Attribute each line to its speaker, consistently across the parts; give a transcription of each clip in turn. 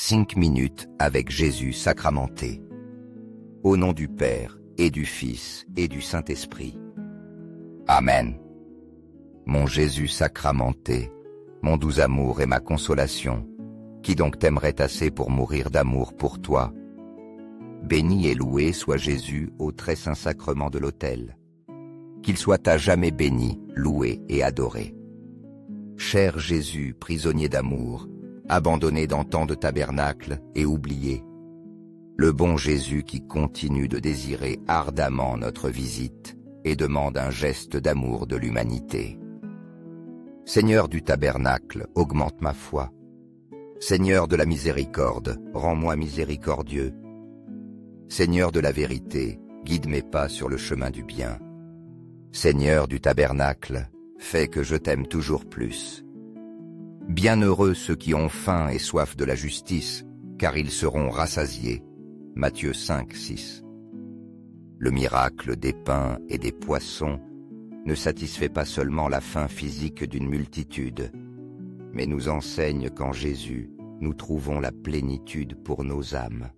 Speaker 1: 5 minutes avec Jésus sacramenté. Au nom du Père, et du Fils, et du Saint-Esprit. Amen. Mon Jésus sacramenté, mon doux amour et ma consolation, qui donc t'aimerait assez pour mourir d'amour pour toi? Béni et loué soit Jésus au très saint sacrement de l'autel. Qu'il soit à jamais béni, loué et adoré. Cher Jésus, prisonnier d'amour, abandonné dans tant de tabernacles et oublié, le bon Jésus qui continue de désirer ardemment notre visite et demande un geste d'amour de l'humanité. Seigneur du tabernacle, augmente ma foi. Seigneur de la miséricorde, rends-moi miséricordieux. Seigneur de la vérité, guide mes pas sur le chemin du bien. Seigneur du tabernacle, fais que je t'aime toujours plus. Bienheureux ceux qui ont faim et soif de la justice, car ils seront rassasiés. Matthieu 5, 6. Le miracle des pains et des poissons ne satisfait pas seulement la faim physique d'une multitude, mais nous enseigne qu'en Jésus, nous trouvons la plénitude pour nos âmes.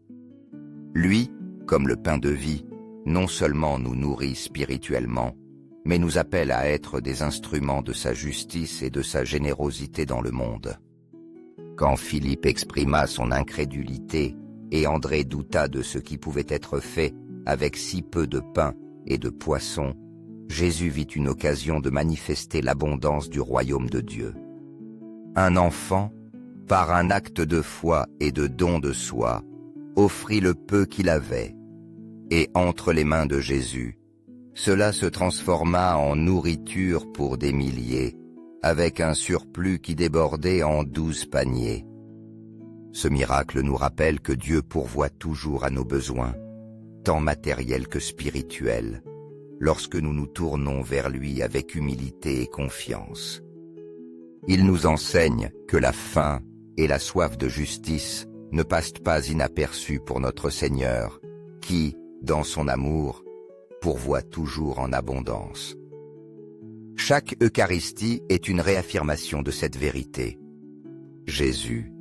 Speaker 1: Lui, comme le pain de vie, non seulement nous nourrit spirituellement, mais nous appelle à être des instruments de sa justice et de sa générosité dans le monde. Quand Philippe exprima son incrédulité et André douta de ce qui pouvait être fait avec si peu de pain et de poissons, Jésus vit une occasion de manifester l'abondance du royaume de Dieu. Un enfant, par un acte de foi et de don de soi, offrit le peu qu'il avait, et entre les mains de Jésus, cela se transforma en nourriture pour des milliers, avec un surplus qui débordait en 12 paniers. Ce miracle nous rappelle que Dieu pourvoit toujours à nos besoins, tant matériels que spirituels, lorsque nous nous tournons vers lui avec humilité et confiance. Il nous enseigne que la faim et la soif de justice ne passent pas inaperçues pour notre Seigneur, qui, dans son amour, pourvoit toujours en abondance. Chaque Eucharistie est une réaffirmation de cette vérité. Jésus,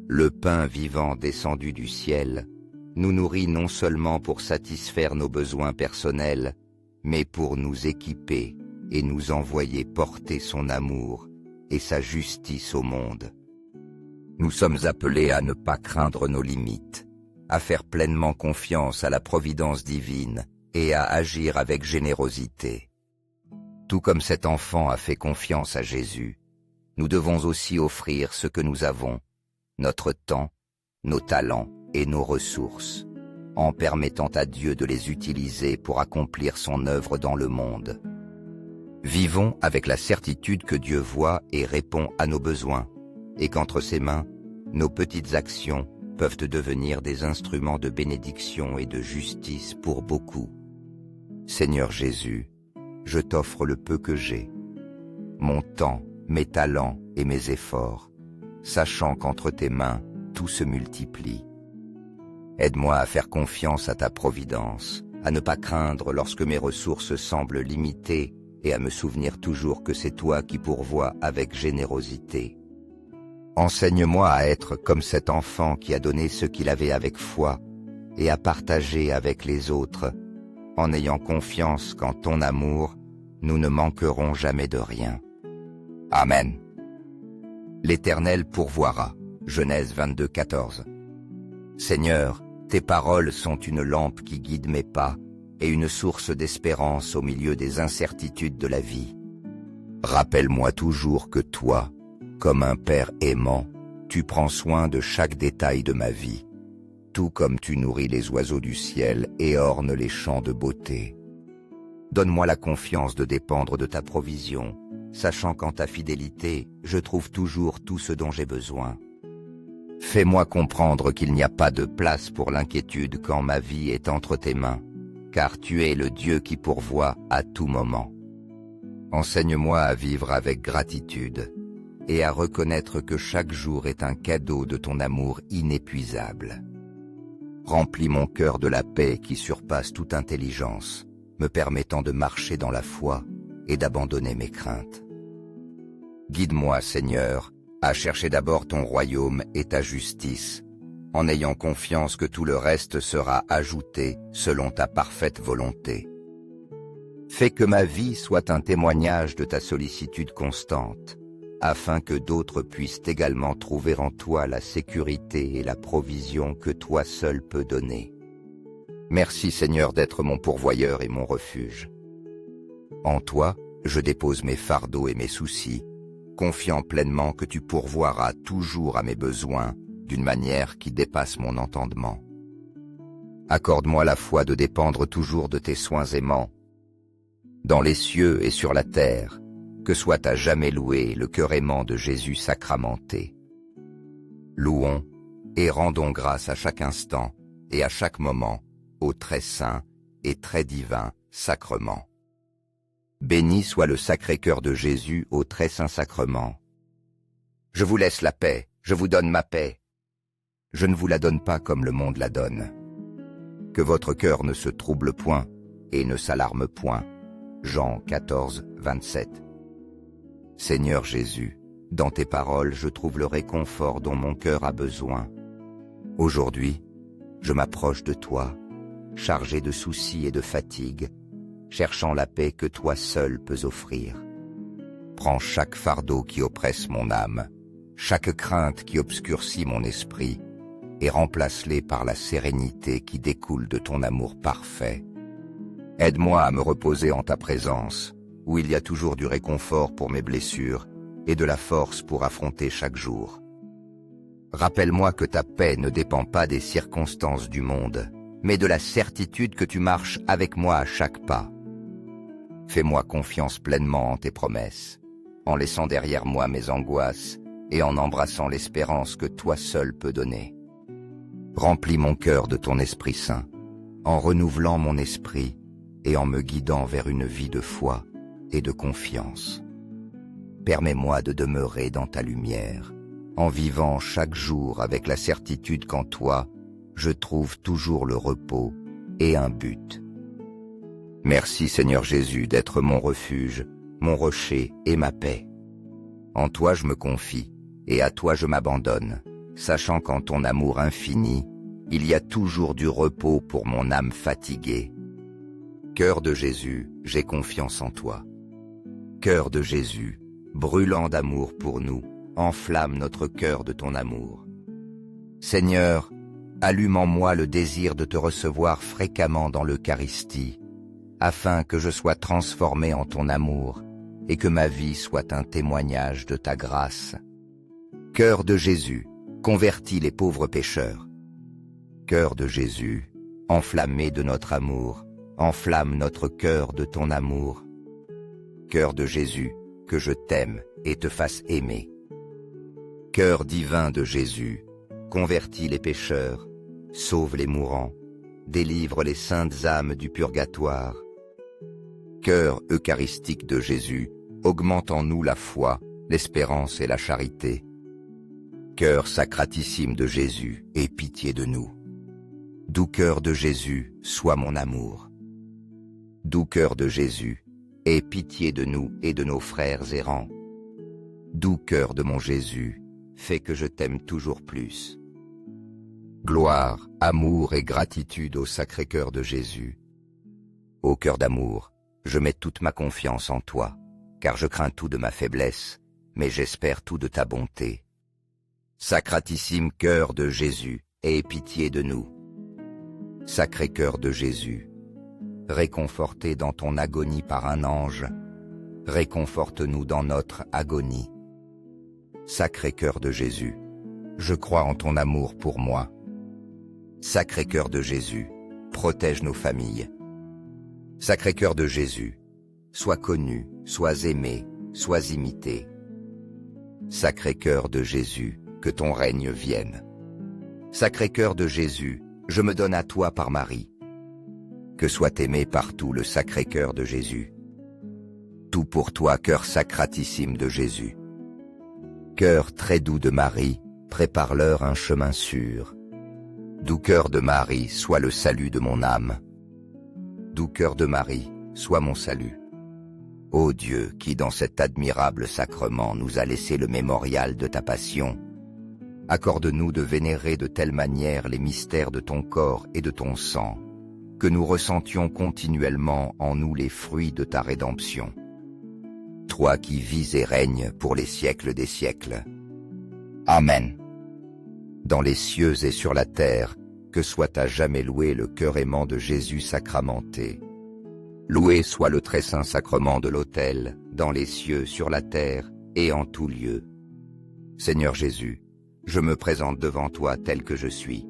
Speaker 1: le pain vivant descendu du ciel, nous nourrit non seulement pour satisfaire nos besoins personnels, mais pour nous équiper et nous envoyer porter son amour et sa justice au monde. Nous sommes appelés à ne pas craindre nos limites, à faire pleinement confiance à la providence divine et à agir avec générosité. Tout comme cet enfant a fait confiance à Jésus, nous devons aussi offrir ce que nous avons, notre temps, nos talents et nos ressources, en permettant à Dieu de les utiliser pour accomplir son œuvre dans le monde. Vivons avec la certitude que Dieu voit et répond à nos besoins, et qu'entre ses mains, nos petites actions peuvent devenir des instruments de bénédiction et de justice pour beaucoup. Seigneur Jésus, je t'offre le peu que j'ai, mon temps, mes talents et mes efforts, sachant qu'entre tes mains, tout se multiplie. Aide-moi à faire confiance à ta providence, à ne pas craindre lorsque mes ressources semblent limitées et à me souvenir toujours que c'est toi qui pourvois avec générosité. Enseigne-moi à être comme cet enfant qui a donné ce qu'il avait avec foi et à partager avec les autres, en ayant confiance qu'en ton amour, nous ne manquerons jamais de rien. Amen. L'Éternel pourvoira. Genèse 22, 14. Seigneur, tes paroles sont une lampe qui guide mes pas et une source d'espérance au milieu des incertitudes de la vie. Rappelle-moi toujours que toi, comme un Père aimant, tu prends soin de chaque détail de ma vie, tout comme tu nourris les oiseaux du ciel et ornes les champs de beauté. Donne-moi la confiance de dépendre de ta provision, sachant qu'en ta fidélité, je trouve toujours tout ce dont j'ai besoin. Fais-moi comprendre qu'il n'y a pas de place pour l'inquiétude quand ma vie est entre tes mains, car tu es le Dieu qui pourvoit à tout moment. Enseigne-moi à vivre avec gratitude et à reconnaître que chaque jour est un cadeau de ton amour inépuisable. Remplis mon cœur de la paix qui surpasse toute intelligence, me permettant de marcher dans la foi et d'abandonner mes craintes. Guide-moi, Seigneur, à chercher d'abord ton royaume et ta justice, en ayant confiance que tout le reste sera ajouté selon ta parfaite volonté. Fais que ma vie soit un témoignage de ta sollicitude constante, afin que d'autres puissent également trouver en toi la sécurité et la provision que toi seul peux donner. Merci Seigneur d'être mon pourvoyeur et mon refuge. En toi, je dépose mes fardeaux et mes soucis, confiant pleinement que tu pourvoiras toujours à mes besoins d'une manière qui dépasse mon entendement. Accorde-moi la foi de dépendre toujours de tes soins aimants. Dans les cieux et sur la terre, que soit à jamais loué le cœur aimant de Jésus sacramenté. Louons et rendons grâce à chaque instant et à chaque moment au très saint et très divin sacrement. Béni soit le Sacré-Cœur de Jésus au très saint sacrement. Je vous laisse la paix, je vous donne ma paix. Je ne vous la donne pas comme le monde la donne. Que votre cœur ne se trouble point et ne s'alarme point. Jean 14, 27. Seigneur Jésus, dans tes paroles je trouve le réconfort dont mon cœur a besoin. Aujourd'hui, je m'approche de toi, chargé de soucis et de fatigue, cherchant la paix que toi seul peux offrir. Prends chaque fardeau qui oppresse mon âme, chaque crainte qui obscurcit mon esprit, et remplace-les par la sérénité qui découle de ton amour parfait. Aide-moi à me reposer en ta présence, où il y a toujours du réconfort pour mes blessures et de la force pour affronter chaque jour. Rappelle-moi que ta paix ne dépend pas des circonstances du monde, mais de la certitude que tu marches avec moi à chaque pas. Fais-moi confiance pleinement en tes promesses, en laissant derrière moi mes angoisses et en embrassant l'espérance que toi seul peux donner. Remplis mon cœur de ton Esprit Saint, en renouvelant mon esprit et en me guidant vers une vie de foi et de confiance. Permets-moi de demeurer dans ta lumière, en vivant chaque jour avec la certitude qu'en toi, je trouve toujours le repos et un but. Merci Seigneur Jésus d'être mon refuge, mon rocher et ma paix. En toi je me confie et à toi je m'abandonne, sachant qu'en ton amour infini, il y a toujours du repos pour mon âme fatiguée. Cœur de Jésus, j'ai confiance en toi. Cœur de Jésus, brûlant d'amour pour nous, enflamme notre cœur de ton amour. Seigneur, allume en moi le désir de te recevoir fréquemment dans l'Eucharistie, afin que je sois transformé en ton amour et que ma vie soit un témoignage de ta grâce. Cœur de Jésus, convertis les pauvres pécheurs. Cœur de Jésus, enflammé de notre amour, enflamme notre cœur de ton amour. Cœur de Jésus, que je t'aime et te fasse aimer. Cœur divin de Jésus, convertis les pécheurs, sauve les mourants, délivre les saintes âmes du purgatoire. Cœur eucharistique de Jésus, augmente en nous la foi, l'espérance et la charité. Cœur sacratissime de Jésus, aie pitié de nous. Doux cœur de Jésus, sois mon amour. Doux cœur de Jésus, aie pitié de nous et de nos frères errants. Doux cœur de mon Jésus, fais que je t'aime toujours plus. Gloire, amour et gratitude au Sacré-Cœur de Jésus. Ô cœur d'amour, je mets toute ma confiance en toi, car je crains tout de ma faiblesse, mais j'espère tout de ta bonté. Sacratissime cœur de Jésus, aie pitié de nous. Sacré cœur de Jésus, réconforté dans ton agonie par un ange, réconforte-nous dans notre agonie. Sacré cœur de Jésus, je crois en ton amour pour moi. Sacré cœur de Jésus, protège nos familles. Sacré cœur de Jésus, sois connu, sois aimé, sois imité. Sacré cœur de Jésus, que ton règne vienne. Sacré cœur de Jésus, je me donne à toi par Marie. Que soit aimé partout le Sacré cœur de Jésus. Tout pour toi, cœur sacratissime de Jésus. Cœur très doux de Marie, prépare-leur un chemin sûr. Doux cœur de Marie, sois le salut de mon âme. Doux cœur de Marie, sois mon salut. Ô Dieu, qui dans cet admirable sacrement nous a laissé le mémorial de ta passion, accorde-nous de vénérer de telle manière les mystères de ton corps et de ton sang, que nous ressentions continuellement en nous les fruits de ta rédemption. Toi qui vis et règnes pour les siècles des siècles. Amen. Dans les cieux et sur la terre, que soit à jamais loué le cœur aimant de Jésus sacramenté. Loué soit le très saint sacrement de l'autel, dans les cieux, sur la terre et en tout lieu. Seigneur Jésus, je me présente devant toi tel que je suis.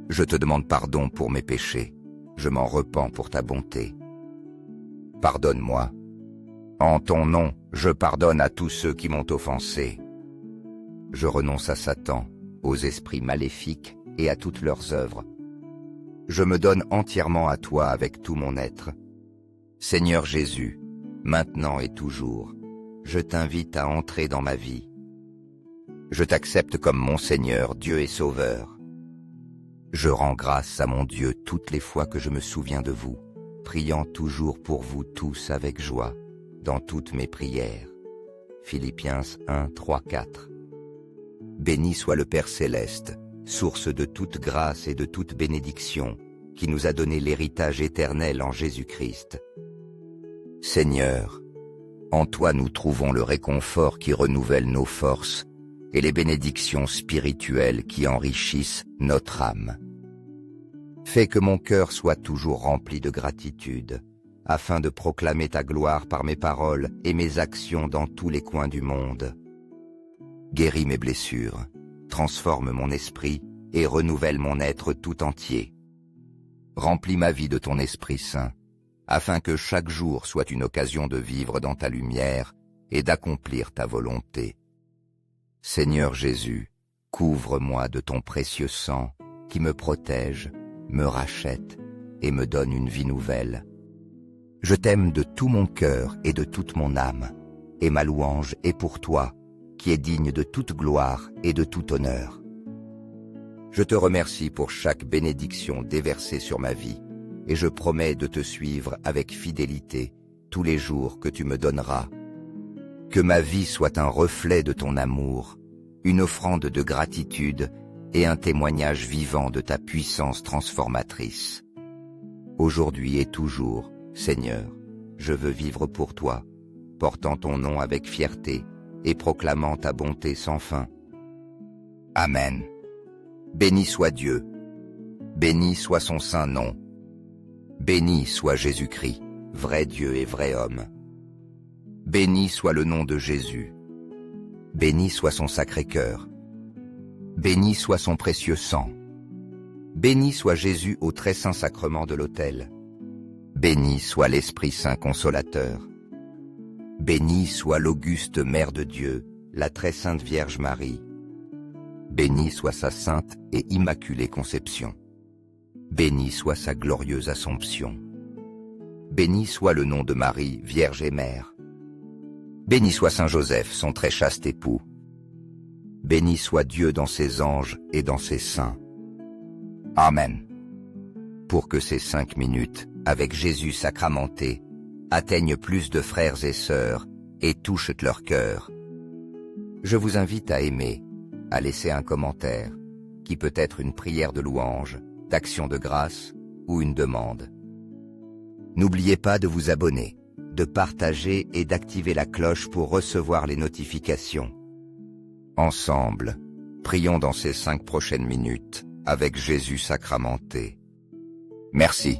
Speaker 1: Je te demande pardon pour mes péchés, je m'en repens pour ta bonté. Pardonne-moi. En ton nom, je pardonne à tous ceux qui m'ont offensé. Je renonce à Satan, aux esprits maléfiques et à toutes leurs œuvres. Je me donne entièrement à toi avec tout mon être. Seigneur Jésus, maintenant et toujours, je t'invite à entrer dans ma vie. Je t'accepte comme mon Seigneur, Dieu et Sauveur. Je rends grâce à mon Dieu toutes les fois que je me souviens de vous, priant toujours pour vous tous avec joie, dans toutes mes prières. Philippiens 1, 3, 4. Béni soit le Père Céleste, source de toute grâce et de toute bénédiction, qui nous a donné l'héritage éternel en Jésus-Christ. Seigneur, en toi nous trouvons le réconfort qui renouvelle nos forces et les bénédictions spirituelles qui enrichissent notre âme. Fais que mon cœur soit toujours rempli de gratitude, afin de proclamer ta gloire par mes paroles et mes actions dans tous les coins du monde. Guéris mes blessures, transforme mon esprit et renouvelle mon être tout entier. Remplis ma vie de ton Esprit Saint, afin que chaque jour soit une occasion de vivre dans ta lumière et d'accomplir ta volonté. Seigneur Jésus, couvre-moi de ton précieux sang qui me protège, me rachète et me donne une vie nouvelle. Je t'aime de tout mon cœur et de toute mon âme, et ma louange est pour toi, qui est digne de toute gloire et de tout honneur. Je te remercie pour chaque bénédiction déversée sur ma vie, et je promets de te suivre avec fidélité tous les jours que tu me donneras. Que ma vie soit un reflet de ton amour, une offrande de gratitude et un témoignage vivant de ta puissance transformatrice. Aujourd'hui et toujours, Seigneur, je veux vivre pour toi, portant ton nom avec fierté et proclamant ta bonté sans fin. Amen. Béni soit Dieu. Béni soit son saint nom. Béni soit Jésus-Christ, vrai Dieu et vrai homme. Béni soit le nom de Jésus. Béni soit son sacré cœur. Béni soit son précieux sang. Béni soit Jésus au très saint sacrement de l'autel. Béni soit l'Esprit Saint consolateur. Béni soit l'auguste Mère de Dieu, la très sainte Vierge Marie. Béni soit sa sainte et immaculée conception. Béni soit sa glorieuse Assomption. Béni soit le nom de Marie, Vierge et Mère. Béni soit Saint Joseph, son très chaste époux. Béni soit Dieu dans ses anges et dans ses saints. Amen. Pour que ces 5 minutes, avec Jésus sacramenté, atteignent plus de frères et sœurs et touchent leur cœur. Je vous invite à aimer, à laisser un commentaire, qui peut être une prière de louange, d'action de grâce ou une demande. N'oubliez pas de vous abonner, de partager et d'activer la cloche pour recevoir les notifications. Ensemble, prions dans ces 5 prochaines minutes avec Jésus sacramenté. Merci.